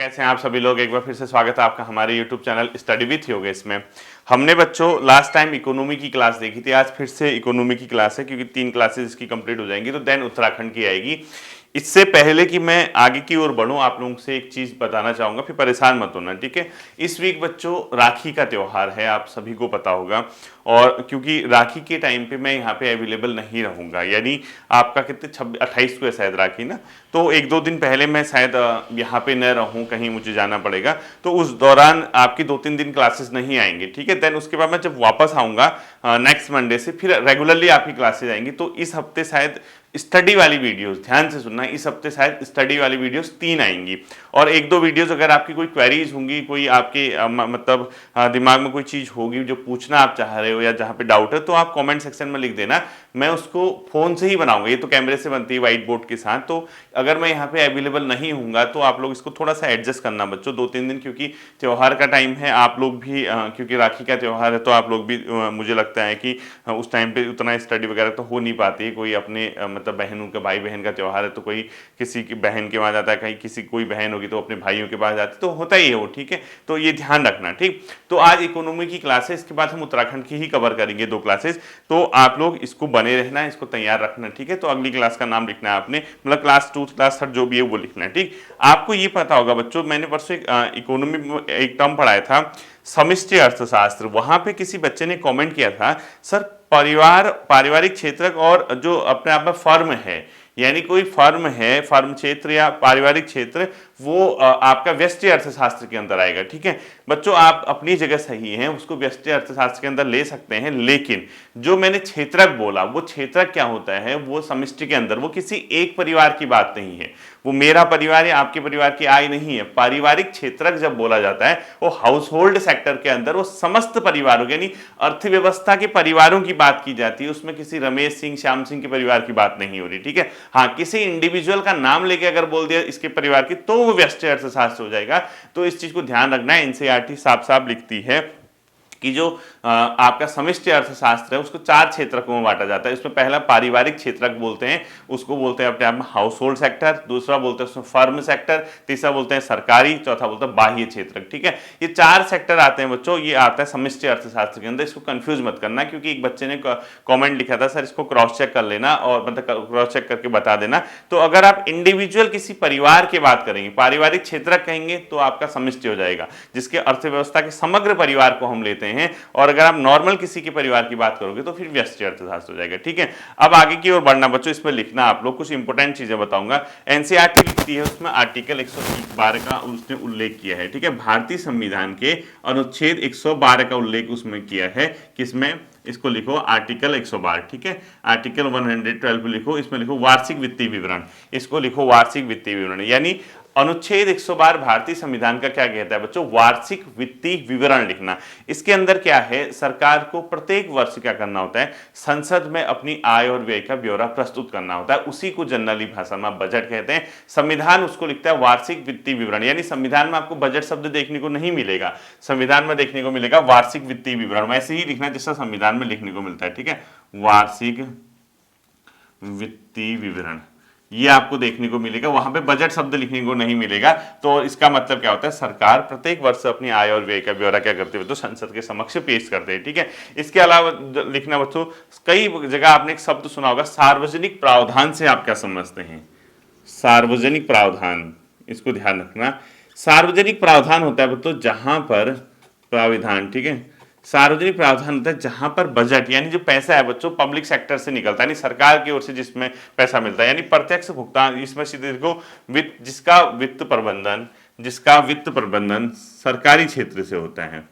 कैसे हैं आप सभी लोग। एक बार फिर से स्वागत है आपका हमारे YouTube channel study with Yogesh में। हमने बच्चों लास्ट टाइम इकोनॉमी की क्लास देखी थी, आज फिर से इकोनॉमी की क्लास है क्योंकि 3 क्लासेस इसकी कंप्लीट हो जाएंगी, तो देन उत्तराखंड की आएगी। इससे पहले कि मैं आगे की ओर बढ़ूं, आप लोगों से एक चीज बताना चाहूंगा, फिर परेशान मत होना, ठीक है। इस वीक बच्चों राखी का त्यौहार है, आप सभी को पता होगा, और क्योंकि राखी के टाइम पे मैं यहाँ पे अवेलेबल नहीं रहूंगा, यानी आपका कितने 28 को है शायद राखी ना, तो 1-2 दिन पहले मैं शायद यहाँ पे न रहूं, कहीं मुझे जाना पड़ेगा, तो उस दौरान आपकी 2-3 दिन क्लासेस नहीं आएंगे, ठीक है। देन उसके बाद मैं जब वापस आऊंगा नेक्स्ट मंडे से फिर रेगुलरली आपकी क्लासेस आएंगी। तो इस हफ्ते शायद स्टडी वाली वीडियोस, ध्यान से सुनना, इस हफ्ते शायद स्टडी वाली वीडियोस 3 आएंगी, और 1-2 वीडियोस अगर आपकी कोई क्वेरीज होंगी, कोई आपके मतलब दिमाग में कोई चीज होगी जो पूछना आप चाह रहे हो या जहां पे डाउट है, तो आप कमेंट सेक्शन में लिख देना, मैं उसको फोन से ही बनाऊंगा। ये तो कैमरे से बनती है व्हाइट बोर्ड के साथ, तो अगर मैं यहाँ पे अवेलेबल नहीं हूँगा तो आप लोग इसको थोड़ा सा एडजस्ट करना बच्चों, 2-3 दिन, क्योंकि त्योहार का टाइम है, आप लोग भी क्योंकि राखी का त्यौहार है तो आप लोग भी मुझे लगता है कि उस टाइम पे उतना स्टडी वगैरह तो हो नहीं पाती है। कोई अपने मतलब बहनों का, भाई बहन का त्यौहार है तो कोई किसी की बहन के वहाँ जाता है, कहीं किसी कोई बहन होगी तो अपने भाइयों के पास जाती है, तो होता ही है वो, ठीक है। तो ये ध्यान रखना, ठीक। तो आज इकोनॉमी की क्लास है, इसके बाद हम उत्तराखंड की ही कवर करेंगे 2 क्लासेस, तो आप लोग इसको बने रहना, इसको तैयार रखना, ठीक है। तो अगली क्लास का नाम लिखना है आपने, मतलब क्लास 2 क्लास 3 जो भी है वो लिखना है, ठीक। आपको ये पता होगा बच्चों, मैंने परसों एक इकोनॉमी में एक टर्म पढ़ाया था, समष्टि अर्थशास्त्र। वहां पे किसी बच्चे ने कमेंट किया था, सर पारिवारिक क्षेत्रक और जो अपने आप में फर्म है, यानी कोई फर्म है, फर्म क्षेत्र या पारिवारिक क्षेत्र, वो आपका व्यष्टि अर्थशास्त्र के अंदर आएगा, ठीक है। बच्चों आप अपनी जगह सही हैं, उसको व्यष्टि अर्थशास्त्र के अंदर ले सकते हैं, लेकिन जो मैंने क्षेत्रक बोला, वो क्षेत्रक क्या होता है, वो समष्टि के अंदर, वो किसी एक परिवार की बात नहीं है, वो मेरा परिवार या आपके परिवार की आय नहीं है। पारिवारिक क्षेत्रक जब बोला जाता है वो हाउस होल्ड सेक्टर के अंदर वो समस्त परिवारों यानी अर्थव्यवस्था के परिवारों की बात की जाती है, उसमें किसी रमेश सिंह, श्याम सिंह के परिवार की बात नहीं हो रही, ठीक है। हाँ, किसी इंडिविजुअल का नाम लेके अगर बोल दिया इसके परिवार की, तो वो व्यष्टि अर्थशास्त्र हो जाएगा। तो इस चीज को ध्यान रखना है। एनसीईआरटी साफ साफ लिखती है कि जो आपका समष्टि अर्थशास्त्र है उसको 4 क्षेत्रकों में बांटा जाता है। इसमें पहला पारिवारिक क्षेत्रक बोलते हैं, उसको बोलते हैं अपने आप में हाउस होल्ड सेक्टर, दूसरा बोलते हैं उसमें फर्म सेक्टर, तीसरा बोलते हैं सरकारी, चौथा बोलते हैं बाह्य क्षेत्रक, ठीक है। ये 4 सेक्टर आते हैं बच्चों, ये आता है समष्टि अर्थशास्त्र के अंदर। इसको कंफ्यूज मत करना, क्योंकि एक बच्चे ने कॉमेंट लिखा था, सर इसको क्रॉस चेक कर लेना और मतलब क्रॉस चेक करके बता देना। तो अगर आप इंडिविजुअल किसी परिवार की बात करेंगे, पारिवारिक क्षेत्रक कहेंगे, तो आपका समष्टि हो जाएगा, जिसके अर्थव्यवस्था के समग्र परिवार को हम लेते हैं। और अगर आप नॉर्मल किसी के परिवार की बात करोगे तो फिर व्यष्टि अर्थशास्त्र हो जाएगा, ठीक है। अब आगे की ओर बढ़ना बच्चों, इसमें लिखना आप लोग, कुछ इंपॉर्टेंट चीजें बताऊंगा। एनसीईआरटी लिखती है, उसमें आर्टिकल 112 का उसने उल्लेख किया है, ठीक है। भारतीय संविधान के अनुच्छेद 112 का उल्लेख उसमें किया है, किसमें, इसको लिखो आर्टिकल 112, ठीक है। आर्टिकल 112 लिखो, इसमें लिखो वार्षिक वित्तीय विवरण, इसको लिखो वार्षिक वित्तीय विवरण, यानी अनुच्छेद 112 भारतीय संविधान का क्या कहता है बच्चों, वार्षिक वित्तीय विवरण लिखना। इसके अंदर क्या है, सरकार को प्रत्येक वर्ष क्या करना होता है, संसद में अपनी आय और व्यय का ब्यौरा प्रस्तुत करना होता है, उसी को जनरली भाषा में बजट कहते हैं। संविधान उसको लिखता है वार्षिक वित्तीय विवरण, यानी संविधान में आपको बजट शब्द देखने को नहीं मिलेगा, संविधान में देखने को मिलेगा वार्षिक वित्तीय विवरण, वैसे ही लिखना जैसा संविधान में लिखने को मिलता है, ठीक है। वार्षिक वित्तीय विवरण ये आपको देखने को मिलेगा, वहां पे बजट शब्द लिखने को नहीं मिलेगा। तो इसका मतलब क्या होता है, सरकार प्रत्येक वर्ष अपनी आय और व्यय का ब्यौरा क्या करते हुए तो संसद के समक्ष पेश करते हैं, ठीक है। इसके अलावा लिखना बच्चों, कई जगह आपने एक शब्द सुना होगा सार्वजनिक प्रावधान, से आप क्या समझते हैं, सार्वजनिक प्रावधान, इसको ध्यान रखना। सार्वजनिक प्रावधान होता है बच्चों जहां पर प्राविधान, ठीक है, सार्वजनिक प्रावधान होता है जहां पर बजट यानी जो पैसा है बच्चों पब्लिक सेक्टर से निकलता है, यानी सरकार की ओर से जिसमें पैसा मिलता है, यानी प्रत्यक्ष भुगतान। इसमें सीधे देखो वित्त, जिसका वित्त प्रबंधन सरकारी क्षेत्र से होता है,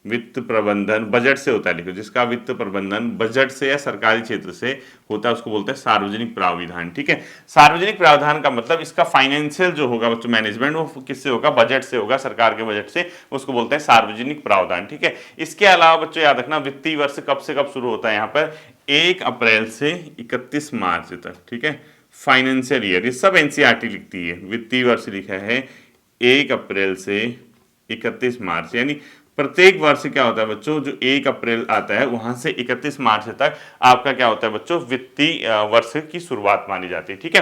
वित्त प्रबंधन बजट से होता है, लिखो, जिसका वित्त प्रबंधन बजट से या सरकारी क्षेत्र से होता है उसको बोलते हैं सार्वजनिक प्राविधान, ठीक है। सार्वजनिक प्रावधान का मतलब इसका फाइनेंशियल जो होगा बच्चों मैनेजमेंट, वो किससे होगा, बजट से होगा, सरकार के बजट से, उसको बोलते हैं सार्वजनिक प्रावधान, ठीक है। इसके अलावा बच्चों याद रखना, वित्तीय वर्ष कब से कब शुरू होता है, यहाँ पर 1 अप्रैल से 31 मार्च तक, ठीक है। फाइनेंशियल ईयर, ये सब एनसीईआरटी लिखती है, वित्तीय वर्ष लिखा है 1 अप्रैल से 31 मार्च, यानी प्रत्येक वर्ष क्या होता है बच्चों, जो 1 अप्रैल आता है वहां से 31 मार्च तक आपका क्या होता है बच्चों, वित्तीय वर्ष की शुरुआत मानी जाती है, ठीक है।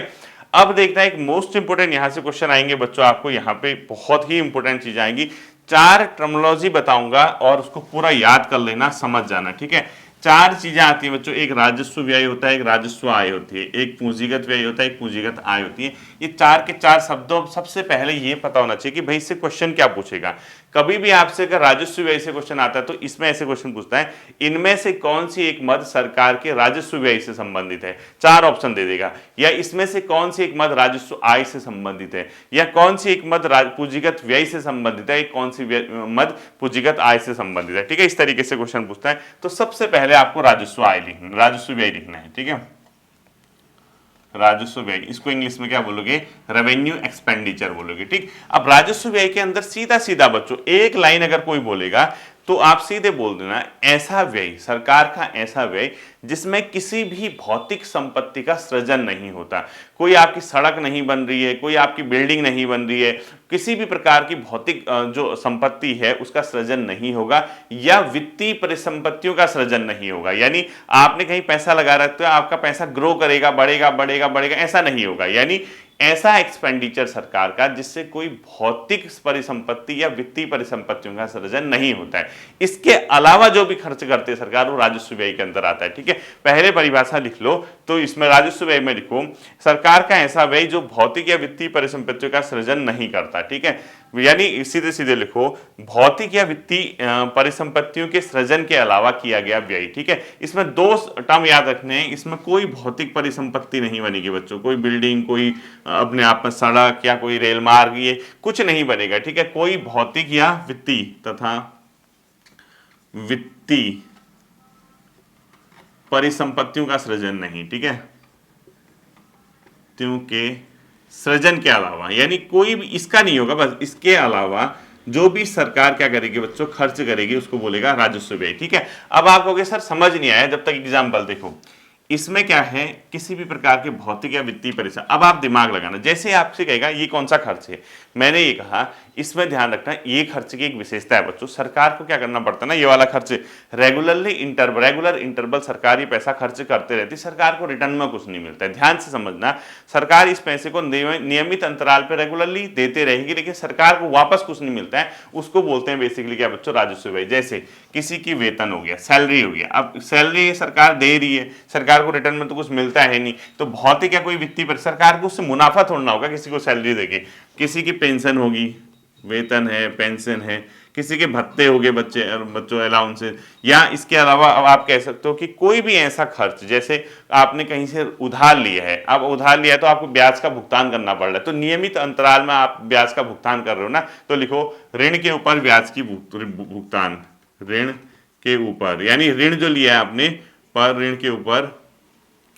अब देखना एक मोस्ट इंपोर्टेंट यहां से क्वेश्चन आएंगे बच्चों, आपको यहाँ पे बहुत ही इंपोर्टेंट चीज आएंगी। 4 टर्मिनोलॉजी बताऊंगा और उसको पूरा याद कर लेना, समझ जाना, ठीक है। 4 चीजें आती हैं बच्चों, एक राजस्व व्यय होता है, एक राजस्व आय होती है, एक पूंजीगत व्यय होता है, एक पूंजीगत आय होती है। ये 4 के 4 शब्दों, सबसे पहले ये पता होना चाहिए कि भाई इससे क्वेश्चन क्या पूछेगा। कभी भी आपसे अगर राजस्व व्यय से क्वेश्चन आता है तो इसमें ऐसे क्वेश्चन पूछता है, इनमें से कौन सी एक मद सरकार के राजस्व व्यय से संबंधित है, 4 ऑप्शन दे देगा। या इसमें से कौन सी एक मद राजस्व आय से संबंधित है, या कौन सी एक मद पूंजीगत व्यय से संबंधित है, कौन सी मद पूंजीगत आय से संबंधित है, ठीक है। इस तरीके से क्वेश्चन पूछता है। तो सबसे पहले आपको राजस्व आय लिखना, राजस्व व्यय लिखना है, ठीक है। राजस्व व्यय, इसको इंग्लिश में क्या बोलोगे, रेवेन्यू एक्सपेंडिचर बोलोगे, ठीक। अब राजस्व व्यय के अंदर सीधा सीधा बच्चों एक लाइन अगर कोई बोलेगा तो आप सीधे बोल देना, ऐसा व्यय, सरकार का ऐसा व्यय जिसमें किसी भी भौतिक संपत्ति का सृजन नहीं होता। कोई आपकी सड़क नहीं बन रही है, कोई आपकी बिल्डिंग नहीं बन रही है, किसी भी प्रकार की भौतिक जो संपत्ति है उसका सृजन नहीं होगा, या वित्तीय परिसंपत्तियों का सृजन नहीं होगा। यानी आपने कहीं पैसा लगा रखते हो, आपका पैसा ग्रो करेगा, बढ़ेगा बढ़ेगा बढ़ेगा, ऐसा नहीं होगा। यानी ऐसा एक्सपेंडिचर सरकार का जिससे कोई भौतिक परिसंपत्ति या वित्तीय परिसंपत्तियों का सृजन नहीं होता है। इसके अलावा जो भी खर्च करते हैं सरकार वो राजस्व व्यय के अंदर आता है, ठीक है। पहले परिभाषा लिख लो, तो इसमें राजस्व व्यय में लिखो, सरकार का ऐसा व्यय जो भौतिक या वित्तीय परिसंपत्तियों का सृजन नहीं करता, ठीक है। यानी सीधे सीधे लिखो, भौतिक या वित्तीय परिसंपत्तियों के सृजन के अलावा किया गया व्यय, ठीक है। इसमें 2 टर्म याद रखने हैं, इसमें कोई भौतिक परिसंपत्ति नहीं बनेगी बच्चों, कोई बिल्डिंग, कोई अपने आप में सड़क या कोई रेल मार्ग, ये कुछ नहीं बनेगा, ठीक है। कोई भौतिक या वित्तीय तथा वित्तीय परिसंपत्तियों का सृजन नहीं, ठीक है, क्योंकि सृजन के अलावा, यानी कोई भी इसका नहीं होगा, बस इसके अलावा जो भी सरकार क्या करेगी बच्चों, खर्च करेगी, उसको बोलेगा राजस्व व्यय, ठीक है। अब आप कहोगे सर समझ नहीं आया, जब तक एग्जाम्पल देखो। इसमें क्या है, किसी भी प्रकार के भौतिक या वित्तीय परिसर, अब आप दिमाग लगाना, जैसे आपसे कहेगा ये कौन सा खर्च है, मैंने ये कहा, इसमें ध्यान रखना, ये खर्च की एक विशेषता है बच्चों, सरकार को क्या करना पड़ता है ना, ये वाला खर्च रेगुलर इंटरवल सरकार ये पैसा खर्च करते रहती, सरकार को रिटर्न में कुछ नहीं मिलता है। ध्यान से समझना, सरकार इस पैसे को नियमित अंतराल पर रेगुलरली देते रहेगी, लेकिन सरकार को वापस कुछ नहीं मिलता है, उसको बोलते हैं बेसिकली क्या बच्चों, राजस्व व्यय। जैसे किसी की वेतन हो गया, सैलरी हो गया, अब सैलरी सरकार दे रही है, सरकार को रिटर्न में तो कुछ मिलता है नहीं, तो भौतिक या कोई वित्तीय पर सरकार को उससे मुनाफा थोड़ा होगा किसी को सैलरी देके। किसी की पेंशन होगी, वेतन है, पेंशन है, किसी के भत्ते हो गए बच्चों अलाउंसेस, या इसके अलावा अब आप कह सकते हो कि कोई भी ऐसा खर्च, जैसे आपने कहीं से उधार लिया है, अब उधार लिया है तो आपको ब्याज का भुगतान करना पड़ रहा है, तो नियमित अंतराल में आप ब्याज का भुगतान कर रहे हो ना, तो लिखो ऋण के ऊपर ब्याज की भुगतान, ऋण के ऊपर, यानी ऋण जो लिया है आपने, पर ऋण के ऊपर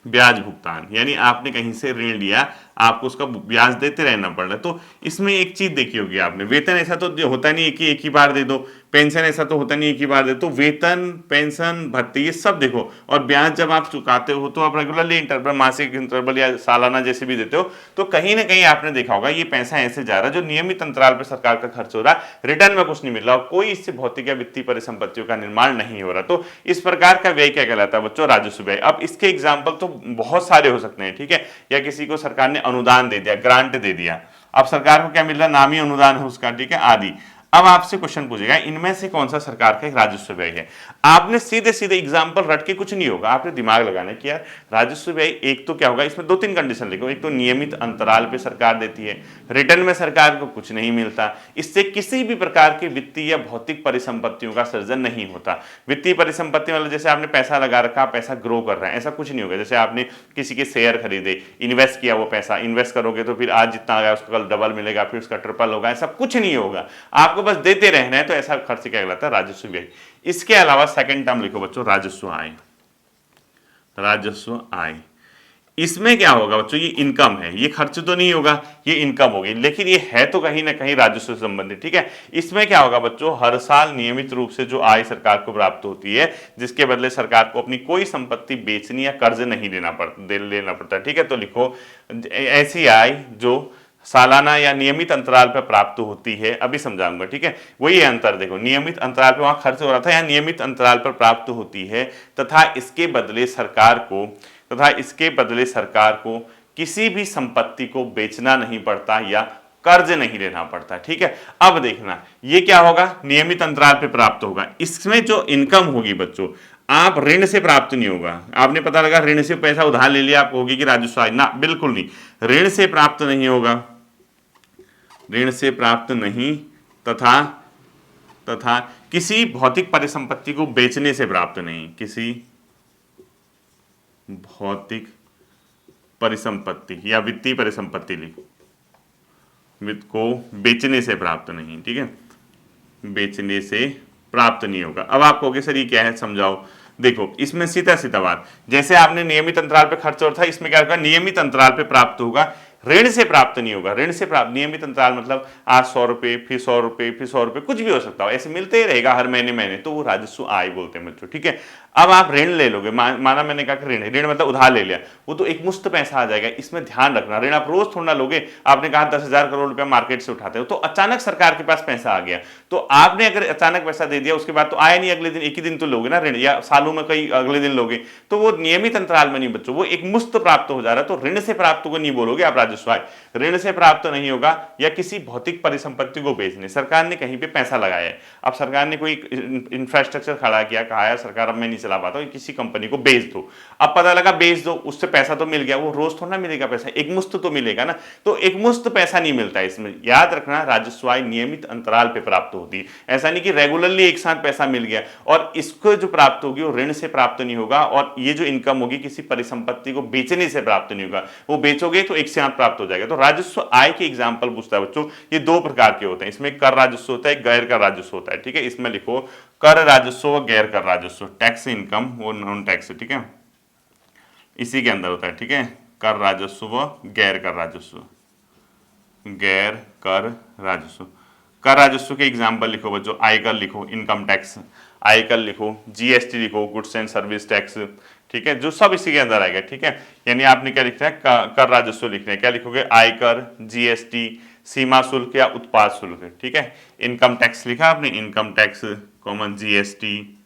ब्याज भुगतान, यानी आपने कहीं से ऋण लिया, आपको उसका ब्याज देते रहना पड़ रहा है। तो इसमें एक चीज देखी होगी आपने, वेतन ऐसा तो होता नहीं एक ही बार दे दो, पेंशन ऐसा तो होता नहीं एक ही बार दे, तो वेतन, पेंशन, भत्ते, ये सब देखो, और ब्याज जब आप चुकाते हो तो आप रेगुलरली इंटरवल, मासिक इंटरवल या सालाना जैसे भी देते हो, तो कहीं ना कहीं आपने देखा होगा ये पैसा ऐसे जा रहा है जो नियमित अंतराल पर सरकार का खर्च हो रहा है, रिटर्न में कुछ नहीं मिल रहा, कोई इससे भौतिक या वित्तीय परिसंपत्तियों का निर्माण नहीं हो रहा, तो इस प्रकार का व्यय क्या कहलाता है बच्चों, राजस्व व्यय। अब इसके एग्जाम्पल तो बहुत सारे हो सकते हैं, ठीक है। या किसी को सरकार ने अनुदान दे दिया, ग्रांट दे दिया, अब सरकार को क्या मिल रहा है, नामी अनुदान है उसका, ठीक है, आदि। अब आपसे क्वेश्चन पूछेगा इनमें से कौन सा सरकार का एक राजस्व व्यय है। आपने सीधे सीधे एग्जाम्पल रट के कुछ नहीं होगा, आपने दिमाग लगाना कि यार राजस्व व्यय एक तो क्या होगा, इसमें 2-3 कंडीशन लिखो, एक तो नियमित अंतराल पे सरकार देती है, रिटर्न में सरकार को कुछ नहीं मिलता, इससे किसी भी प्रकार की वित्तीय या भौतिक परिसंपत्तियों का सृजन नहीं होता। वित्तीय परिसंपत्ति मतलब जैसे आपने पैसा लगा रखा, पैसा ग्रो कर रहा है, ऐसा कुछ नहीं होगा। जैसे आपने किसी के शेयर खरीदे, इन्वेस्ट किया, वो पैसा इन्वेस्ट करोगे तो फिर आज जितना आया उसका कल डबल मिलेगा, फिर उसका ट्रिपल होगा, ऐसा कुछ नहीं होगा, आपको बस देते रहना है, तो ऐसा खर्च क्या कहलाता है, राजस्व व्यय। इसके अलावा सेकंड टर्म लिखो बच्चों, राजस्व आय। राजस्व आय, इसमें क्या होगा बच्चों, ये इनकम है, ये खर्च तो नहीं होगा, ये इनकम होगी, लेकिन ये है तो कहीं ना कहीं राजस्व से संबंधित, ठीक है। इसमें क्या होगा बच्चों, हर साल नियमित रूप से जो आय सरकार को प्राप्त होती है, जिसके बदले सरकार को अपनी कोई संपत्ति बेचनी या कर्ज नहीं लेना पड़ता, ठीक है। तो लिखो ऐसी आय जो सालाना या नियमित अंतराल पर प्राप्त होती है, अभी समझाऊंगा, ठीक है। वही अंतर देखो, नियमित अंतराल पर वहां खर्च हो रहा था, या नियमित अंतराल पर प्राप्त होती है, तथा इसके बदले सरकार को किसी भी संपत्ति को बेचना नहीं पड़ता या कर्ज नहीं लेना पड़ता। ठीक है, अब देखना ये क्या होगा, नियमित अंतराल पे प्राप्त होगा। इसमें जो इनकम होगी बच्चों, आप ऋण से प्राप्त नहीं होगा। आपने पता लगा ऋण से पैसा उधार ले लिया, आप होगी कि राजस्व आय, ना बिल्कुल नहीं, ऋण से प्राप्त नहीं होगा, ऋण से प्राप्त नहीं, तथा तथा किसी भौतिक परिसंपत्ति को बेचने से प्राप्त नहीं, किसी भौतिक परिसंपत्ति या वित्तीय परिसंपत्ति लिखो, वित्त को बेचने से प्राप्त नहीं। ठीक है, बेचने से प्राप्त नहीं होगा। अब आप कहोगे सर ये क्या है, समझाओ। देखो इसमें सीधा सीधा बात, जैसे आपने नियमित अंतराल पे खर्च और था, इसमें क्या होगा, नियमित अंतराल पे प्राप्त होगा, ऋण से प्राप्त नहीं होगा। ऋण से प्राप्त, नियमित अंतराल मतलब आज 100 रुपए, फिर 100 रुपए, फिर 100 रुपए, कुछ भी हो सकता हो, ऐसे मिलते ही रहेगा हर महीने महीने, तो वो राजस्व आय बोलते हैं बच्चों। ठीक है, अब आप ऋण ले लोगे, माना मैंने कहा कि ऋण, ऋण मतलब उधार ले लिया, वो तो एक मुश्त पैसा आ जाएगा। इसमें ध्यान रखना, ऋण आप रोज थोड़ा लोगे। आपने कहा 10,000 करोड़ रुपया मार्केट से उठाते हो, तो अचानक सरकार के पास पैसा आ गया, तो आपने अगर अचानक पैसा दे दिया, उसके बाद तो आया नहीं, अगले दिन एक ही दिन तो लोगे ना ऋण, या सालों में कई अगले दिन लोगे, तो वो नियमित अंतराल में नहीं बच्चों, वो एक मुश्त प्राप्त हो जा रहा है। तो ऋण से प्राप्त को नहीं बोलोगे आप राजस्व आय, ऋण से प्राप्त नहीं होगा, या किसी भौतिक परिसंपत्ति को बेचने, सरकार ने कहीं पे पैसा लगाया है, अब सरकार ने कोई इंफ्रास्ट्रक्चर खड़ा किया, कहा यार सरकार अब मैं नहीं चला पाता, किसी कंपनी को बेच दो, अब पता लगा बेच दो, उससे पैसा तो मिल गया, वो रोज थोड़ा मिलेगा पैसा, एक मुश्त तो मिलेगा ना, तो एक मुश्त पैसा नहीं मिलता है। इसमें याद रखना राजस्व आय नियमित अंतराल पे प्राप्त होती है, ऐसा नहीं कि रेगुलरली एक साथ पैसा मिल गया, और इसको जो प्राप्त होगी वो ऋण से प्राप्त नहीं होगा, और ये जो इनकम होगी किसी परिसंपत्ति को बेचने से प्राप्त नहीं होगा, वो बेचोगे तो एक साथ प्राप्त हो जाएगा। तो राजस्व आय के एग्जाम्पल पूछता है बच्चों, ये दो प्रकार के होते हैं, इसमें कर राजस्व होता है, गैर कर राजस्व होता है। ठीक है, इसमें लिखो कर राजस्व व गैर कर राजस्व, टैक्स इनकम वो नॉन टैक्स। ठीक है, इसी के अंदर होता है। ठीक है, कर राजस्व व गैर कर राजस्व, गैर कर राजस्व। कर राजस्व के एग्जाम्पल लिखो बच्चों, आयकर लिखो, इनकम टैक्स, आयकर लिखो, जीएसटी लिखो, गुड्स एंड सर्विस टैक्स। ठीक है, जो सब इसी के अंदर आएगा। ठीक है, यानी आपने क्या लिखना है, कर राजस्व लिखना है, क्या लिखोगे, आयकर, जीएसटी, सीमा शुल्क या उत्पाद शुल्क। ठीक है, इनकम टैक्स लिखा आपने, income tax comma GST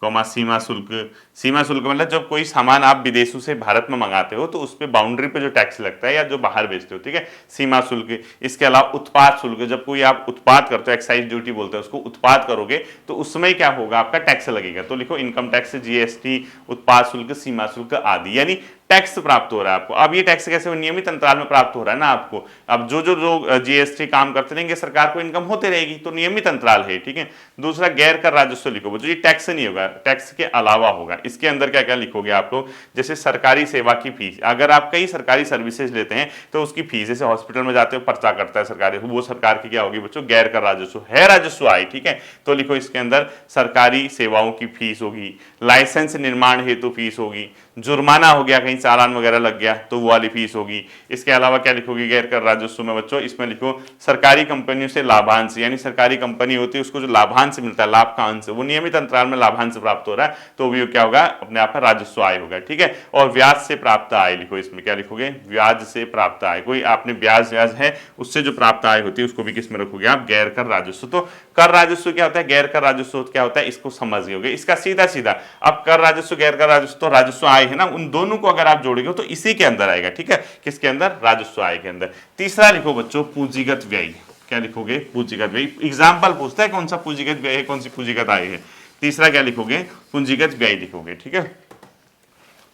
comma सीमा शुल्क। सीमा शुल्क मतलब जब कोई सामान आप विदेशों से भारत में मंगाते हो तो उस पे बाउंड्री पे जो टैक्स लगता है या जो बाहर बेचते हो। ठीक है, सीमा शुल्क। इसके अलावा उत्पाद शुल्क, जब कोई आप उत्पाद करते हो, एक्साइज ड्यूटी बोलते हैं उसको, उत्पाद करोगे तो उसमें क्या होगा, आपका टैक्स लगेगा। तो लिखो इनकम टैक्स, जीएसटी, उत्पाद शुल्क, सीमा शुल्क आदि, यानी टैक्स प्राप्त हो रहा है आपको। अब ये टैक्स कैसे, नियमित अंतराल में प्राप्त हो रहा है ना आपको। अब जो जो लोग जीएसटी काम करते रहेंगे सरकार को इनकम होते रहेगी, तो नियमित अंतराल है। ठीक है, दूसरा गैर कर राजस्व लिखो बच्चों, ये टैक्स नहीं होगा, टैक्स के अलावा होगा। इसके अंदर क्या क्या लिखोगे आप लोग, जैसे सरकारी सेवा की फीस, अगर आप कई सरकारी सर्विसेज लेते हैं तो उसकी फीस, जैसे हॉस्पिटल में जाते हो पर्चा कटता है सरकारी, वो सरकार की क्या होगी बच्चों, गैर कर राजस्व है, राजस्व आय। ठीक है, तो लिखो इसके अंदर सरकारी सेवाओं की फीस होगी, लाइसेंस निर्माण हेतु फीस होगी, जुर्माना हो गया, कहीं चालान वगैरह लग गया तो वो वाली फीस होगी। इसके अलावा क्या लिखोगे गैर कर राजस्व में बच्चों, इसमें लिखो सरकारी कंपनियों से लाभांश, यानी सरकारी कंपनी होती है उसको जो लाभांश मिलता है, लाभ का अंश, वो नियमित अंतराल में लाभांश प्राप्त हो रहा है, तो भी क्या होगा, अपने आप में राजस्व आय होगा। ठीक है, और ब्याज से प्राप्त आय लिखो, इसमें क्या लिखोगे, ब्याज से प्राप्त आय, कोई आपने ब्याज है उससे जो प्राप्त आय होती है उसको भी किस में रखोगे आप, गैर कर राजस्व। तो कर राजस्व क्या होता है, गैर कर राजस्व क्या होता है, इसको समझ गए। इसका सीधा सीधा अब कर राजस्व गैर कर राजस्व तो राजस्व आय है ना, उन दोनों को अगर आप जोड़ेंगे तो इसी के अंदर आएगा। ठीक है, किसके अंदर, राजस्व आय के अंदर। तीसरा लिखो बच्चों पूंजीगत व्यय, क्या लिखोगे, पूंजीगत व्यय। एग्जाम्पल पूछता है कौन सा पूंजीगत व्यय है, कौन सी पूंजीगत आय है। तीसरा क्या लिखोगे, पूंजीगत व्यय लिखोगे। ठीक है,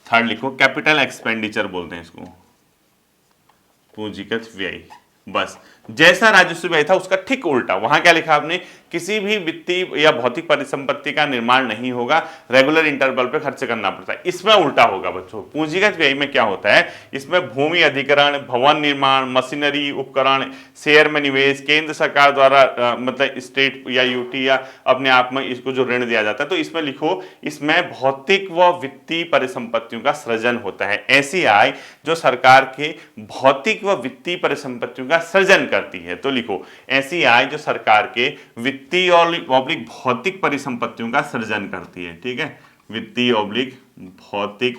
थर्ड लिखो कैपिटल एक्सपेंडिचर बोलते हैं इसको, पूंजीगत व्यय। बस जैसा राजस्व व्यय था उसका ठीक उल्टा, वहां क्या लिखा आपने, किसी भी वित्तीय या भौतिक परिसंपत्ति का निर्माण नहीं होगा, रेगुलर इंटरवल पे खर्च करना पड़ता है। इसमें उल्टा होगा बच्चों, पूंजीगत व्यय में क्या होता है, इसमें भूमि अधिग्रहण, भवन निर्माण, मशीनरी, उपकरण, शेयर में निवेश, केंद्र सरकार द्वारा मतलब स्टेट या यूटी या अपने आप में इसको जो ऋण दिया जाता है, तो इसमें लिखो इसमें भौतिक व वित्तीय परिसंपत्तियों का सृजन होता है। ऐसी आय जो सरकार के भौतिक व वित्तीय परिसंपत्तियों का सृजन करती है, तो लिखो ऐसी आय जो सरकार के वित्तीय और भौतिक परिसंपत्तियों का सृजन करती है। ठीक है, वित्तीय ऑब्लिक भौतिक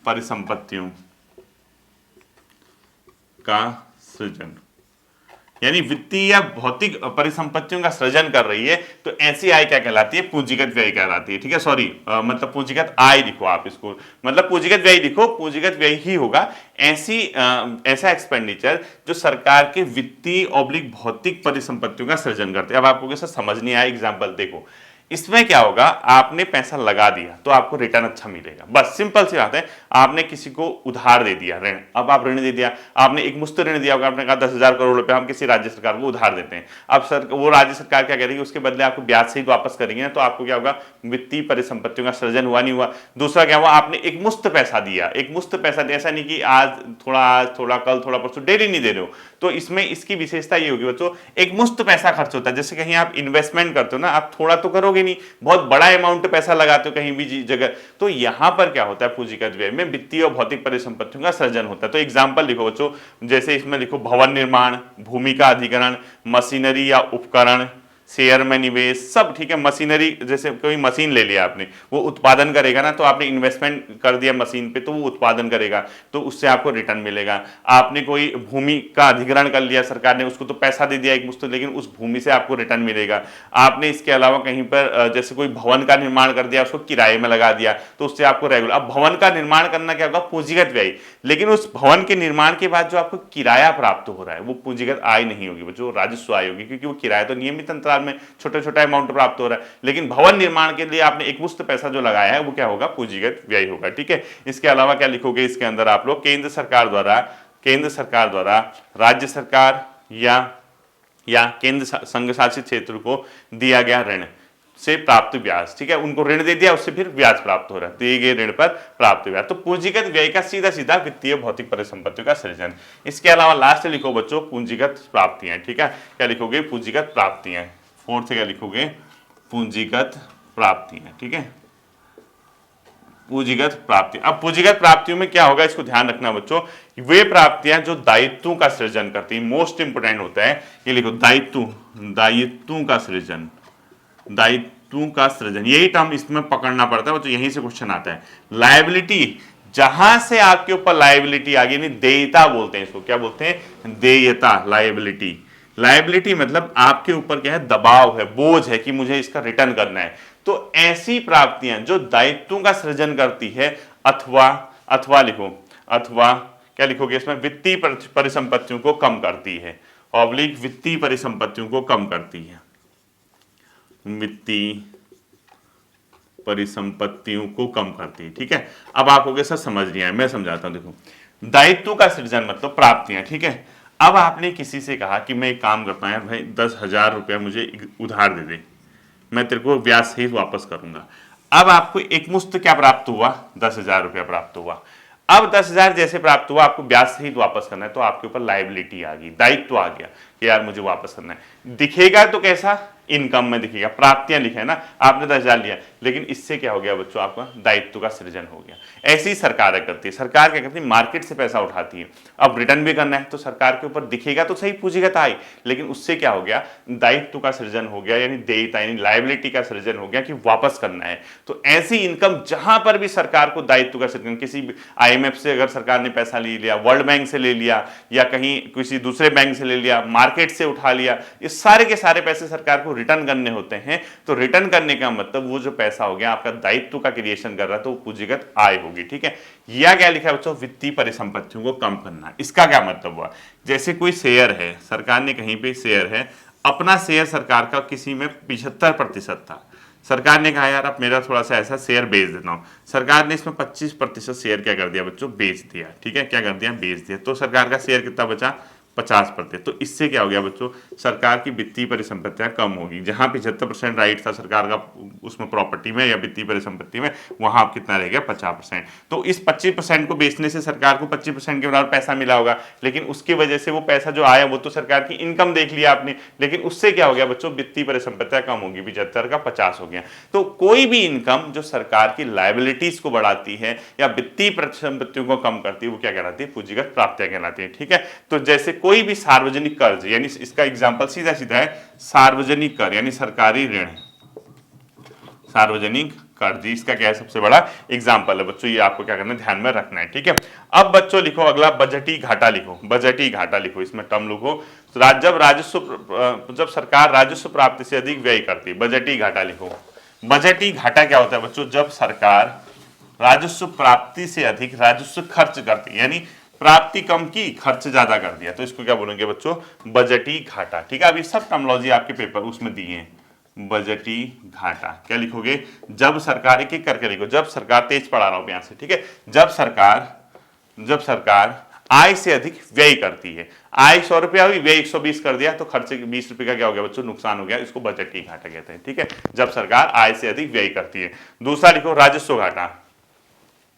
परिसंपत्तियों का सृजन। यानी वित्तीय या भौतिक परिसंपत्तियों का सृजन कर रही है, तो ऐसी आय क्या कहलाती है? पूंजीगत व्यय कहलाती है। ठीक है, सॉरी मतलब पूंजीगत आय लिखो आप इसको, मतलब पूंजीगत व्यय लिखो, पूंजीगत व्यय ही होगा। ऐसा एक्सपेंडिचर जो सरकार के वित्तीय ऑब्लिक भौतिक परिसंपत्तियों का सृजन करते हैं। अब आपको कैसा समझ नहीं आया, एग्जाम्पल देखो। इसमें क्या होगा, आपने पैसा लगा दिया तो आपको रिटर्न अच्छा मिलेगा, बस सिंपल सी बात है। आपने किसी को उधार दे दिया, ऋण, अब आप ऋण दे दिया, आपने एक मुश्त ऋण दिया होगा, आपने कहा 10,000 करोड़ रुपए हम किसी राज्य सरकार को उधार देते हैं। अब सर वो राज्य सरकार क्या करेगी, उसके बदले आपको ब्याज सहित वापस करेंगे ना, तो आपको क्या होगा, वित्तीय परिसंपत्तियों का सृजन हुआ, नहीं हुआ। दूसरा क्या हुआ, आपने एक मुश्त पैसा दिया, एक मुश्त पैसा दिया, ऐसा नहीं कि आज थोड़ा कल थोड़ा परसों, डेली नहीं दे रहे हो। तो इसमें इसकी विशेषता ये होगी बच्चों, एक मुश्त पैसा खर्च होता है। जैसे कहीं आप इन्वेस्टमेंट करते हो ना, आप थोड़ा तो करोगे नहीं, बहुत बड़ा अमाउंट पैसा लगाते हो कहीं भी जगह। तो यहां पर क्या होता है, पूंजीगत व्यय में वित्तीय और भौतिक परिसंपत्तियों का सृजन होता है। तो एग्जांपल लिखो बच्चों, जैसे इसमें लिखो भवन निर्माण, भूमि का अधिग्रहण, मशीनरी या उपकरण, शेयर में निवेश, सब ठीक है। मशीनरी, जैसे कोई मशीन ले लिया आपने, वो उत्पादन करेगा ना, तो आपने इन्वेस्टमेंट कर दिया मशीन पे, तो वो उत्पादन करेगा, तो उससे आपको रिटर्न मिलेगा। आपने कोई भूमि का अधिग्रहण कर लिया सरकार ने, उसको तो पैसा दे दिया एक मुश्त, लेकिन उस भूमि से आपको रिटर्न मिलेगा। आपने इसके अलावा कहीं पर जैसे कोई भवन का निर्माण कर दिया, उसको किराए में लगा दिया, तो उससे आपको रेगुलर। अब भवन का निर्माण करना क्या होगा, पूंजीगत व्यय, लेकिन उस भवन के निर्माण के बाद जो आपको किराया प्राप्त हो रहा है, वो पूंजीगत आय नहीं होगी बच्चों, राजस्व आय होगी, क्योंकि वो किराया तो नियमित अंतराल में छोटा छोटा अमाउंट प्राप्त हो रहा है। लेकिन भवन निर्माण के लिए आपने एक मुश्त पैसा जो लगाया है, वो क्या होगा, पूंजीगत व्यय होगा। ठीक है, इसके अलावा क्या लिखोगे इसके अंदर आप लोग, केंद्र सरकार द्वारा राज्य सरकार या केंद्र संघ शासित क्षेत्र को दिया गया ऋण से प्राप्त ब्याज। ठीक है, उनको ऋण दे दिया, उससे फिर ब्याज प्राप्त हो रहा है, दिए गए ऋण पर प्राप्त ब्याज। तो पूंजीगत व्यय का सीधा सीधा वित्तीय भौतिक परिसंपत्तियों का सृजन। इसके अलावा लास्ट लिखो बच्चों, पूंजीगत प्राप्तियां। ठीक है, क्या लिखोगे, पूंजीगत प्राप्तियां। फोर्थ क्या लिखोगे, पूंजीगत प्राप्तियां। ठीक है, पूंजीगत प्राप्ति। अब पूंजीगत प्राप्तियों में क्या होगा, इसको ध्यान रखना बच्चों, वे प्राप्तियां जो दायित्वों का सृजन करती है, मोस्ट इंपोर्टेंट होता है, ये लिखो, दायित्वों का सृजन, दायित्वों का सृजन, यही टर्म इसमें पकड़ना पड़ता है बच्चों, यहीं से क्वेश्चन आता है। लायबिलिटी, जहां से आपके ऊपर लायबिलिटी आ गई, नहीं देयता बोलते हैं इसको, क्या बोलते हैं, देयता, लायबिलिटी। लायबिलिटी मतलब आपके ऊपर क्या है, दबाव है, बोझ है कि मुझे इसका रिटर्न करना है। तो ऐसी प्राप्तियां जो दायित्वों का सृजन करती है, अथवा लिखो, अथवा क्या लिखोगे इसमें, वित्तीय परिसंपत्तियों को कम करती है, ऑब्लिक वित्तीय परिसंपत्तियों को कम करती है, वित्तीय परिसंपत्तियों को कम करती है। ठीक है, अब आपको सर समझ नहीं आया, मैं समझाता हूं। देखो, दायित्वों का सृजन मतलब प्राप्तियां। ठीक है, अब आपने किसी से कहा कि मैं एक काम करता हूं यार भाई, 10,000 रुपया मुझे उधार दे दे, मैं तेरे को ब्याज सहित वापस करूंगा। अब आपको एक मुश्त क्या प्राप्त हुआ, 10,000 रुपया प्राप्त हुआ। अब 10,000 जैसे प्राप्त हुआ, आपको ब्याज सहित वापस करना है, तो आपके ऊपर लायबिलिटी आ गई, दायित्व आ गया कि यार मुझे वापस करना है। दिखेगा तो कैसा, इनकम में दिखेगा, प्राप्तियां लिखे ना, आपने 10,000 लिया, लेकिन इससे क्या हो गया बच्चों, आपका दायित्व का सृजन हो गया। ऐसी ही सरकार करती है, सरकार क्या करती है, मार्केट से पैसा उठाती है। अब रिटर्न भी करना है, तो सरकार के ऊपर दिखेगा तो सही पूंजीगत आय, लेकिन उससे क्या हो गया, दायित्व का सृजन हो गया, यानी देयता यानी लायबिलिटी का सृजन हो गया कि वापस करना है। तो ऐसी इनकम जहां पर भी सरकार को दायित्व का सृजन, किसी IMF से अगर सरकार ने पैसा ले लिया, वर्ल्ड बैंक से ले लिया, या कहीं किसी दूसरे बैंक से ले लिया, मार्केट से उठा लिया, ये सारे के सारे पैसे सरकार को रिटर्न करने होते हैं। तो रिटर्न करने का मतलब वो जो पैसा हो गया आपका दायित्व का क्रिएशन कर रहा है, तो पूंजीगत आय होगी। ठीक है, यह क्या लिखा है बच्चों, वित्तीय परिसंपत्तियों को कम करना। इसका क्या मतलब हुआ, जैसे कोई शेयर है, सरकार ने कहीं पे शेयर है, अपना शेयर सरकार का किसी में 75% था, सरकार ने कहा यार अब मेरा थोड़ा सा ऐसा शेयर बेच देता हूं, सरकार ने इसमें 25% शेयर क्या कर दिया बच्चों, बेच दिया। ठीक है, क्या कर दिया, बेच दिया। तो सरकार का शेयर कितना बचा, 50%। तो इससे क्या हो गया बच्चों, सरकार की वित्तीय परिसंपत्तियां कम होगी। जहां 75% राइट था सरकार का उसमें प्रॉपर्टी में या वित्तीय परिसंपत्ति में, वहां अब कितना रह गया, 50%। तो इस 25% को बेचने से सरकार को 25% के बराबर पैसा मिला होगा, लेकिन उसकी वजह से वो पैसा जो आया वो तो सरकार की इनकम देख लिया आपने, लेकिन उससे क्या हो गया बच्चों, वित्तीय परिसंपत्तियां कम होगी, 75 का 50 हो गया। तो कोई भी इनकम जो सरकार की लायबिलिटीज को बढ़ाती है या वित्तीय परिसंपत्तियों को कम करती है, वो क्या कहलाती है, पूंजीगत प्राप्तियां कहलाती है। ठीक है, तो जैसे कोई भी सार्वजनिक कर्ज, यानी इसका एग्जांपल सीधा सीधा है, सार्वजनिक कर यानी सरकारी ऋण, सार्वजनिक कर्ज। इसका क्या है, सबसे बड़ा एग्जाम्पल है बच्चों, ये आपको क्या करना है, ध्यान में रखना है, ठीक है। अब बच्चों लिखो अगला बजटी घाटा लिखो, बजटी घाटा लिखो, इसमें टर्म लिखो, जब सरकार राजस्व प्राप्ति से अधिक व्यय करती है, बजटी घाटा लिखो। बजटी घाटा क्या होता है बच्चों, जब सरकार राजस्व प्राप्ति से अधिक राजस्व खर्च करती है, यानी प्राप्ति कम की खर्च ज्यादा कर दिया, तो इसको क्या बोलेंगे बच्चों, बजटी घाटा, ठीक है। अब ये सब टर्मिनोलॉजी आपके पेपर उसमें दिए हैं। बजटी घाटा क्या लिखोगे, जब सरकार, एक एक करके लिखो, जब सरकार, तेज पढ़ा रहा हूं यहां से, ठीक है, जब सरकार आय से अधिक व्यय करती है, आय 100 रुपया हुई, व्यय 120 कर दिया, तो खर्चे 20 रुपए का क्या हो गया बच्चों, नुकसान हो गया, इसको बजटी घाटा कहते हैं, ठीक है, जब सरकार आय से अधिक व्यय करती है। दूसरा लिखो राजस्व घाटा,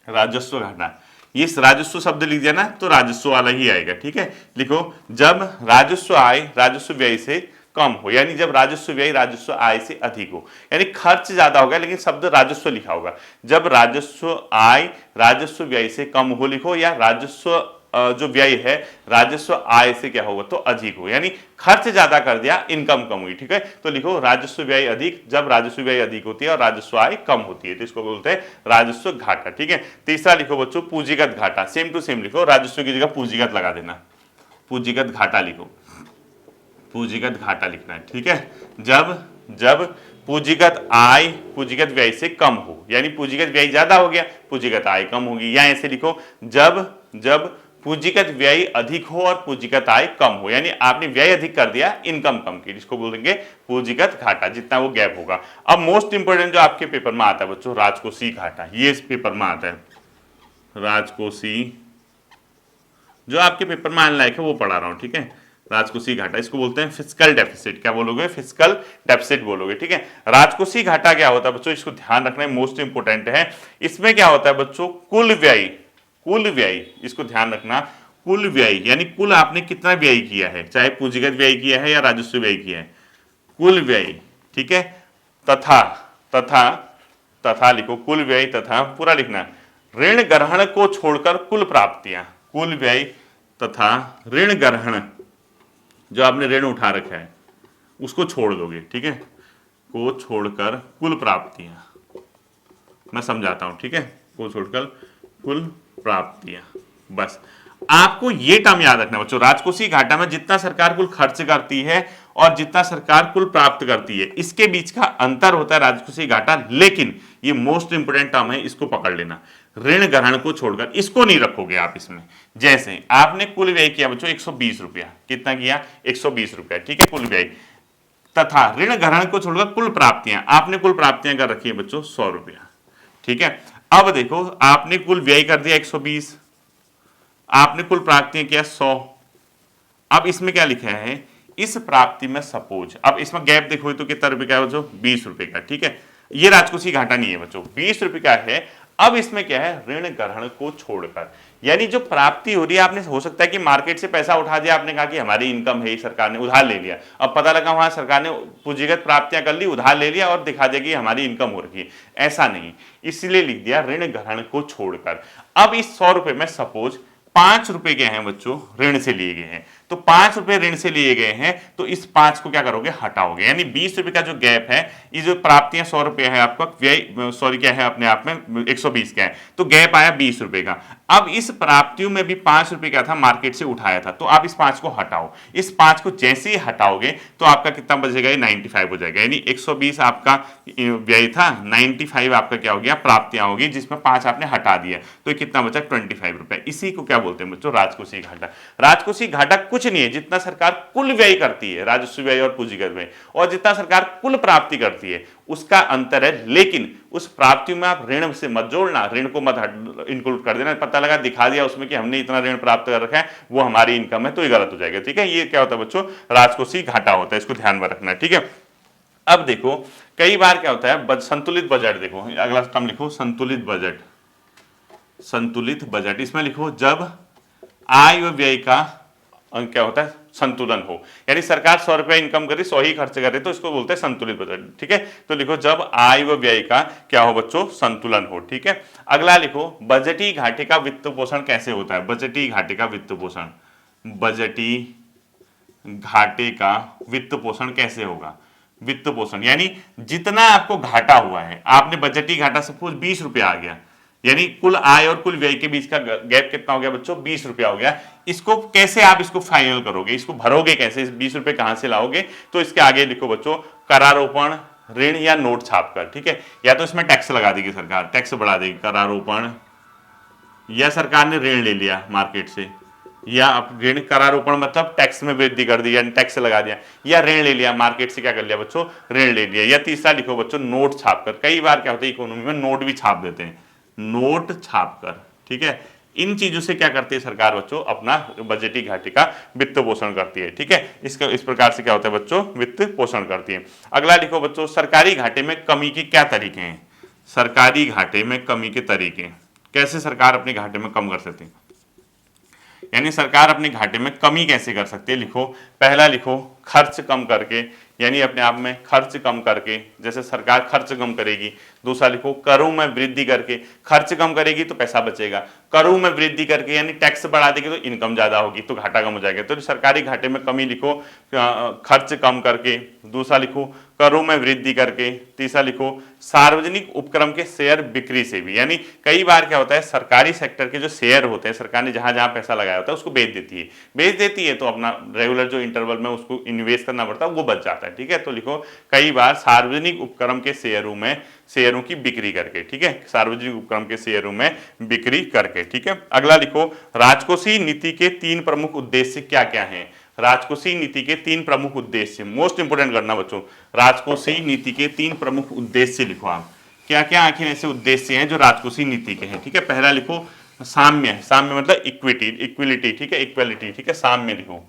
राजस्व घाटा, ये राजस्व शब्द लिख दिया ना, तो राजस्व वाला ही आएगा, ठीक है। लिखो जब राजस्व आय राजस्व व्यय से कम हो, यानी जब राजस्व व्यय राजस्व आय से अधिक हो, यानी खर्च ज्यादा होगा लेकिन शब्द राजस्व लिखा होगा। जब राजस्व आय राजस्व व्यय से कम हो लिखो, या राजस्व जो व्यय है राजस्व आय से क्या होगा, तो अधिक हो, यानी खर्च ज्यादा कर दिया, इनकम कम हुई, ठीक है। तो लिखो राजस्व व्यय अधिक, जब राजस्व व्यय अधिक होती है और राजस्व आय कम होती है, तो इसको बोलते हैं राजस्व घाटा, ठीक है। तीसरा लिखो बच्चों पूंजीगत घाटा, सेम टू सेम लिखो, राजस्व की जगह पूंजीगत लगा देना, पूंजीगत घाटा लिखो, पूंजीगत घाटा लिखना है, ठीक है। जब पूंजीगत आय पूंजीगत व्यय से कम हो, यानी पूंजीगत व्यय ज्यादा हो गया, पूंजीगत आय कम होगी, या ऐसे लिखो जब पूंजीगत व्यय अधिक हो और पूंजीगत आय कम हो, यानी आपने व्यय अधिक कर दिया, इनकम कम की, इसको बोलेंगे पूंजीगत घाटा, जितना वो गैप होगा। अब मोस्ट इंपोर्टेंट जो आपके पेपर में आता है बच्चों, राजकोषीय घाटा, ये इस पेपर में आता है, राजकोषीय, जो आपके पेपर में आने लायक है वो पढ़ा रहा हूं, ठीक है। राजकोषीय घाटा, इसको बोलते हैं फिस्कल डेफिसिट, क्या बोलोगे, फिस्कल डेफिसिट बोलोगे, ठीक है। राजकोषीय घाटा क्या होता है बच्चों, इसको ध्यान रखना है, मोस्ट इंपोर्टेंट है। इसमें क्या होता है बच्चों, कुल व्यय, इसको ध्यान रखना, कुल व्यय, यानी कुल आपने कितना व्यय किया है, चाहे पूंजीगत व्यय किया है या राजस्व व्यय किया है, कुल व्यय, ठीक है। तथा लिखो, कुल व्यय तथा, पूरा लिखना, ऋण ग्रहण को छोड़कर कुल प्राप्तियां, कुल व्यय तथा ऋण ग्रहण, जो आपने ऋण उठा रखा है उसको छोड़ दोगे, ठीक है, को छोड़कर कुल प्राप्तियां, मैं समझाता हूं, ठीक है, को छोड़कर कुल प्राप्तियां, बस आपको ये टर्म याद रखना बच्चों। राजकोषीय घाटा में जितना सरकार कुल खर्च करती है और जितना सरकार कुल प्राप्त करती है, इसके बीच का अंतर होता है राजकोषीय घाटा, लेकिन ये मोस्ट इंपोर्टेंट टर्म है, इसको पकड़ लेना, ऋण ग्रहण को छोड़कर, इसको नहीं रखोगे आप इसमें। जैसे आपने कुल व्यय किया बच्चों 120 रुपया, कितना किया, 120 रुपया, ठीक है, कुल व्यय, तथा ऋण ग्रहण को छोड़कर कुल प्राप्तियां, आपने कुल प्राप्तियां कर रखी है बच्चों 100 रुपया, ठीक है। अब देखो आपने कुल व्यय कर दिया 120, आपने कुल प्राप्तियां किया 100, अब इसमें क्या लिखा है, इस प्राप्ति में सपोज, अब इसमें गैप देखो तो कितना रुपए का है बच्चों, 20 रुपए का, ठीक है। ये राजकोषीय घाटा नहीं है बच्चों, 20 रुपए का है। अब इसमें क्या है, ऋण ग्रहण को छोड़कर, यानी जो प्राप्ति हो रही है, आपने हो सकता है कि मार्केट से पैसा उठा दिया, आपने कहा कि हमारी इनकम है, सरकार ने उधार ले लिया, अब पता लगा वहां सरकार ने पूंजीगत प्राप्तियां कर ली, उधार ले लिया और दिखा देगी हमारी इनकम हो रही है, ऐसा नहीं, इसलिए लिख दिया ऋण ग्रहण को छोड़कर। अब इस 100 रुपए में सपोज 5 रुपए के हैं बच्चों, ऋण से लिए गए हैं, तो 5 रुपए ऋण से लिए गए हैं, तो इस 5 को क्या करोगे, हटाओगे, यानी 20 रुपए का जो गैप है, ये जो प्राप्तियां 100 रुपए है आपका, व्यय सॉरी क्या है अपने आप में 120 का है, तो गैप आया 20 रुपए का। अब इस प्राप्तियों में भी 5 रुपए का था, मार्केट से उठाया था, तो आप इस 5 को हटाओ, इस 5 को जैसे ही हटाओगे तो आपका कितना बचेगा, ये 95 हो जाएगा, यानी 120 आपका व्यय था, 95 आपका क्या हो गया, प्राप्तियां होगी, जिसमें 5 आपने हटा दिया, तो ये कितना बचा, 25 रुपए। इसी को क्या बोलते हैं बच्चों, राजकोषीय घाटा। राजकोषीय घाटा कुछ नहीं है, जितना सरकार कुल व्यय करती है, राजस्व व्यय और पूंजीगत व्यय, और जितना सरकार कुल प्राप्ति करती है, उसका अंतर है, लेकिन उस प्राप्ति में आप ऋण से मत जोड़ना, ऋण को मत इंक्लूड कर देना, पता लगा दिखा दिया उसमें कि हमने इतना ऋण प्राप्त कर रखा है, वो हमारी इनकम है, तो ये गलत हो जाएगा, ठीक है। ये क्या होता है बच्चों, राजकोषीय घाटा होता है, इसको ध्यान में रखना है, ठीक है। अब देखो कई बार क्या होता है, संतुलित बजट, देखो अगला टर्म लिखो, संतुलित बजट, संतुलित बजट, इसमें लिखो जब आय व व्यय का क्या होता है, संतुलन हो, यानी सरकार 100 रुपया इनकम करे, 100 ही खर्च करे, तो इसको बोलते हैं संतुलित बजट, ठीक है। तो लिखो जब आय व व्यय का क्या हो बच्चों, संतुलन हो, ठीक है। अगला लिखो बजटीय घाटे का वित्त पोषण कैसे होता है, बजटीय घाटे का वित्त पोषण, बजटीय घाटे का वित्त पोषण कैसे होगा, वित्त पोषण, यानी जितना आपको घाटा हुआ है, आपने बजटी घाटा सपोज 20 रुपया आ गया, यानी कुल आय और कुल व्यय के बीच का गैप कितना हो गया बच्चों, 20 रुपया हो गया। इसको कैसे आप इसको फाइनल करोगे, इसको भरोगे कैसे, इस 20 रुपए कहां से लाओगे, तो इसके आगे लिखो बच्चों करारोपण, ऋण या नोट छापकर, ठीक है। या तो इसमें टैक्स लगा देगी सरकार, टैक्स बढ़ा देगी, करारोपण, या सरकार ने ऋण ले लिया मार्केट से, या आप ऋण, करारोपण मतलब टैक्स में वृद्धि कर दी, यानी टैक्स लगा दिया, या ऋण ले लिया मार्केट से, क्या कर लिया बच्चों, ऋण ले लिया। या तीसरा लिखो बच्चों नोट छापकर, कई बार क्या होता है इकोनॉमी में नोट भी छाप देते हैं, नोट छापकर, ठीक है। इन चीजों से क्या करती है सरकार बच्चों, अपना बजटी घाटे का वित्त पोषण करती है, ठीक है। इसका इस प्रकार से क्या होता है बच्चों, वित्त पोषण करती है। अगला लिखो बच्चों सरकारी घाटे में कमी के क्या तरीके हैं, सरकारी घाटे में कमी के तरीके, कैसे सरकार अपने घाटे में कम कर सकती है, यानी सरकार अपने घाटे में कमी कैसे कर सकती है। लिखो, पहला लिखो खर्च कम करके, यानी अपने आप में खर्च कम करके, जैसे सरकार खर्च कम करेगी। दूसरा लिखो करों में वृद्धि करके, खर्च कम करेगी तो पैसा बचेगा, करों में वृद्धि करके यानी टैक्स बढ़ा देगी तो इनकम ज्यादा होगी तो घाटा कम हो जाएगा। तो सरकारी घाटे में कमी लिखो खर्च कम करके, दूसरा लिखो करों में वृद्धि करके, तीसरा लिखो सार्वजनिक उपक्रम के शेयर बिक्री से भी, यानी कई बार क्या होता है सरकारी सेक्टर के जो शेयर होते हैं, सरकार ने जहां जहां पैसा लगाया होता है उसको बेच देती है तो अपना रेगुलर जो इंटरवल में उसको इन्वेस्ट करना पड़ता है वो बच जाता है, ठीक है। तो लिखो कई बार सार्वजनिक उपक्रम के शेयरों की बिक्री करके, ठीक है, सार्वजनिक उपक्रम के शेयरों में बिक्री करके, ठीक है। अगला लिखो राजकोषीय नीति के 3 प्रमुख उद्देश्य क्या क्या हैं, राजकोषीय नीति के 3 प्रमुख उद्देश्य, मोस्ट इंपोर्टेंट करना बच्चों, राजकोषीय नीति के 3 प्रमुख उद्देश्य लिखो आप, क्या क्या आखिर ऐसे उद्देश्य हैं जो राजकोषीय नीति के हैं, ठीक है। पहला लिखो साम्य, साम्य मतलब इक्विलिटी, ठीक है, इक्वालिटी, ठीक है, साम्य लिखो,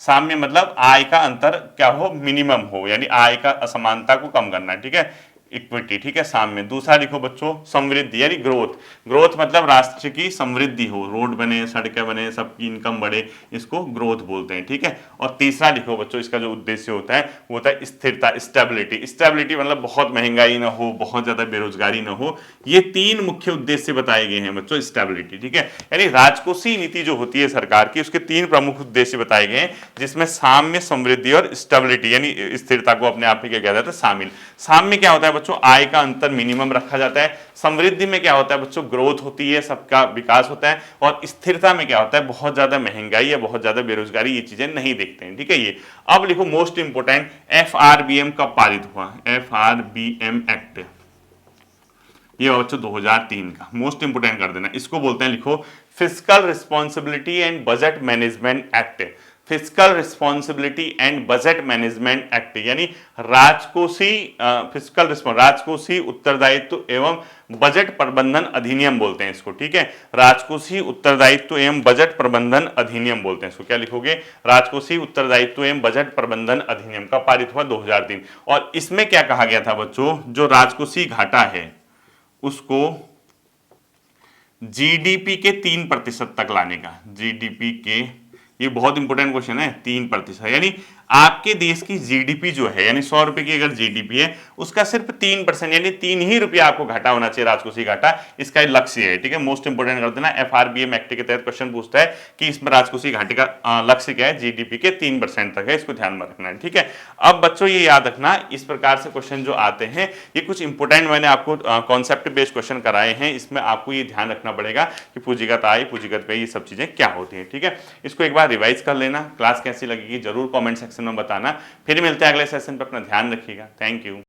साम्य मतलब आय का अंतर क्या हो, मिनिमम हो, यानी आय का असमानता को कम करना है, ठीक है, इक्विटी, ठीक है, साम्य। दूसरा लिखो बच्चों समृद्धि, यानी ग्रोथ, ग्रोथ मतलब राष्ट्र की समृद्धि हो, रोड बने, सड़कें बने, सबकी इनकम बढ़े, इसको ग्रोथ बोलते हैं, ठीक है। और तीसरा लिखो बच्चों इसका जो उद्देश्य होता है वो होता है स्थिरता, स्टेबिलिटी, स्टेबिलिटी मतलब बहुत महंगाई ना हो, बहुत ज्यादा बेरोजगारी ना हो, ये 3 मुख्य उद्देश्य बताए गए हैं बच्चों, स्टेबिलिटी, ठीक है। यानी राजकोषीय नीति जो होती है सरकार की उसके 3 प्रमुख उद्देश्य बताए गए हैं, जिसमें साम्य, समृद्धि और स्टेबिलिटी यानी स्थिरता को अपने आप में क्या किया जाता है शामिल। साम्य क्या होता है बच्चों, आय का अंतर मिनिमम रखा जाता है। समृद्धि में क्या होता है बच्चों, ग्रोथ होती है, सबका विकास होता है। और स्थिरता में क्या होता है, बहुत ज्यादा महंगाई या बहुत ज्यादा बेरोजगारी, ये चीजें नहीं देखते हैं, ठीक है। ये अब लिखो मोस्ट इंपोर्टेंट, FRBM कब पारित हुआ, FRBM एक्ट, ये बच्चों 2003 का, मोस्ट इंपोर्टेंट कर देना, इसको बोलते हैं लिखो fiscal responsibility and budget management act, fiscal responsibility and budget management act, यानी राजकोषीय उत्तरदायित्व एवं बजट प्रबंधन अधिनियम बोलते हैं इसको, ठीक है। राजकोषीय उत्तरदायित्व एवं बजट प्रबंधन अधिनियम बोलते हैं इसको, क्या लिखोगे, राजकोषीय उत्तरदायित्व एवं बजट प्रबंधन अधिनियम का पारित हुआ 2003। और इसमें क्या कहा गया था बच्चों, जो राजकोषीय घाटा है उसको जीडीपी के 3% तक लाने का, जीडीपी के, ये बहुत इंपॉर्टेंट क्वेश्चन है, 3%, यानी आपके देश की जीडीपी जो है, यानी 100 रुपए की अगर जीडीपी है उसका सिर्फ 3% यानी 3 ही रुपया आपको घाटा होना चाहिए, राजकोषीय घाटा, इसका लक्ष्य है, ठीक है। मोस्ट इंपोर्टेंट कर देना, FRBM एक्ट के तहत क्वेश्चन पूछता है कि इसमें राजकोषीय घाटे का लक्ष्य क्या है, जीडीपी के 3% तक है, इसको ध्यान में रखना है, ठीक है। अब बच्चों ये याद रखना, इस प्रकार से क्वेश्चन जो आते हैं ये कुछ इंपोर्टेंट मैंने आपको कॉन्सेप्ट बेस्ड क्वेश्चन कराए हैं, इसमें आपको ये ध्यान रखना पड़ेगा कि पूंजीगत आय, पूंजीगत व्यय, ये सब चीजें क्या होती है, ठीक है। इसको एक बार रिवाइज कर लेना, क्लास कैसी लगेगी जरूर कमेंट सेक्शन में बताना। फिर मिलते हैं अगले सेशन पे, अपना ध्यान रखिएगा, थैंक यू।